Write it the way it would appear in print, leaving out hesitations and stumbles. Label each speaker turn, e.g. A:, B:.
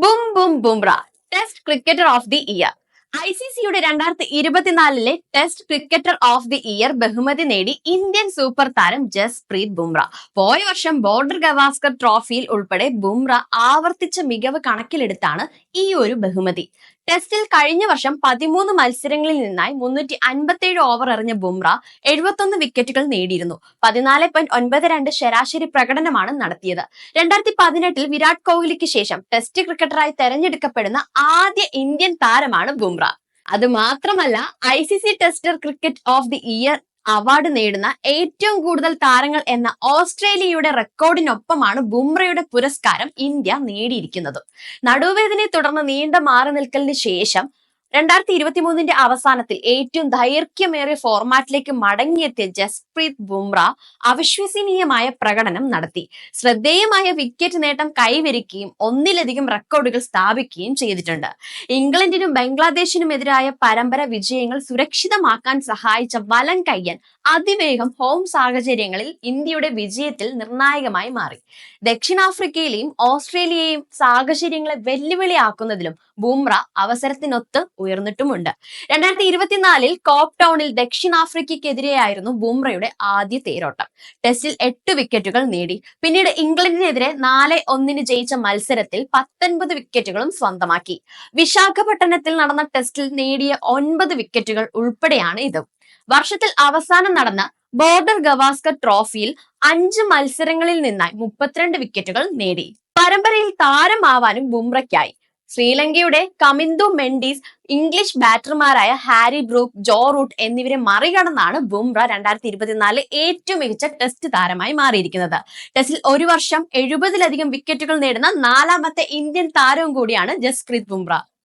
A: Boom boom Bumrah test cricketer of the year. ICCയുടെ 2024 test cricketer of the year ബഹുമതി നേടി Indian super താരം ജസ്പ്രീത് ബുംറ. പോയ വർഷം ബോർഡർ ഗവാസ്കർ ട്രോഫിയിൽ ഉൾപ്പെടെ ബുംറ ആവർത്തിച്ച മികവ് കണക്കിലെടുത്താണ് ഈ ഒരു ബഹുമതി. ടെസ്റ്റിൽ കഴിഞ്ഞ വർഷം 13 മത്സരങ്ങളിൽ നിന്നായി 357 ഓവർ എറിഞ്ഞ ബുംറ 71 വിക്കറ്റുകൾ നേടിയിരുന്നു. 14.92 ശരാശരി പ്രകടനമാണ് നടത്തിയത്. 2018 വിരാട് കോഹ്ലിക്ക് ശേഷം ടെസ്റ്റ് ക്രിക്കറ്ററായി തെരഞ്ഞെടുക്കപ്പെടുന്ന ആദ്യ ഇന്ത്യൻ താരമാണ് ബുംറ. അത് മാത്രമല്ല, ICC tester cricket of the year award നേടുന്ന ഏറ്റവും കൂടുതൽ താരങ്ങൾ എന്ന ഓസ്ട്രേലിയയുടെ റെക്കോർഡിനൊപ്പമാണ് ബുംറയുടെ പുരസ്കാരം ഇന്ത്യ നേടിയിരിക്കുന്നത്. നടുവേദനയെ തുടർന്ന് നീണ്ട മാറി നിൽക്കലിന് ശേഷം 2023 അവസാനത്തിൽ ഏറ്റവും ദൈർഘ്യമേറിയ ഫോർമാറ്റിലേക്ക് മടങ്ങിയെത്തിയ ജസ്പ്രീത് ബുംറ അവിശ്വസനീയമായ പ്രകടനം നടത്തി. ശ്രദ്ധേയമായ വിക്കറ്റ് നേട്ടം കൈവരിക്കുകയും ഒന്നിലധികം റെക്കോർഡുകൾ സ്ഥാപിക്കുകയും ചെയ്തിട്ടുണ്ട്. ഇംഗ്ലണ്ടിനും ബംഗ്ലാദേശിനുമെതിരായ പരമ്പര വിജയങ്ങൾ സുരക്ഷിതമാക്കാൻ സഹായിച്ച വലം കയ്യൻ അതിവേഗം ഹോം സാഹചര്യങ്ങളിൽ ഇന്ത്യയുടെ വിജയത്തിൽ നിർണായകമായി മാറി. ദക്ഷിണാഫ്രിക്കയിലെയും ഓസ്ട്രേലിയയെയും സാഹചര്യങ്ങളെ വെല്ലുവിളിയാക്കുന്നതിലും ബുംറ അവസരത്തിനൊത്ത് ഉയർന്നിട്ടുമുണ്ട്. 2024 കോപ്പ് ടൗണിൽ ദക്ഷിണാഫ്രിക്കയ്ക്കെതിരെയായിരുന്നു ബുംറയുടെ ആദ്യ തേരോട്ടം. ടെസ്റ്റിൽ 8 വിക്കറ്റുകൾ നേടി. പിന്നീട് ഇംഗ്ലണ്ടിനെതിരെ 4-1 ജയിച്ച മത്സരത്തിൽ 19 വിക്കറ്റുകളും സ്വന്തമാക്കി. വിശാഖപട്ടണത്തിൽ നടന്ന ടെസ്റ്റിൽ നേടിയ 9 വിക്കറ്റുകൾ ഉൾപ്പെടെയാണ് ഇത്. വർഷത്തിൽ അവസാനം നടന്ന ബോർഡർ ഗവാസ്കർ ട്രോഫിയിൽ 5 മത്സരങ്ങളിൽ നിന്നായി 32 വിക്കറ്റുകൾ നേടി. പരമ്പരയിൽ താരമാവാനും ബുംറയ്ക്കായി. ശ്രീലങ്കയുടെ കമിന്ദു മെൻഡീസ്, ഇംഗ്ലീഷ് ബാറ്റർമാരായ ഹാരി ബ്രൂക്ക്, ജോ റൂട്ട് എന്നിവരെ മറികടന്നാണ് ബുംറ 2024 ഏറ്റവും മികച്ച ടെസ്റ്റ് താരമായി മാറിയിരിക്കുന്നത്. ടെസ്റ്റിൽ ഒരു വർഷം 70-ലധികം വിക്കറ്റുകൾ നേടുന്ന 4ാമത്തെ ഇന്ത്യൻ താരവും കൂടിയാണ് ജസ്പ്രീത് ബുംറ.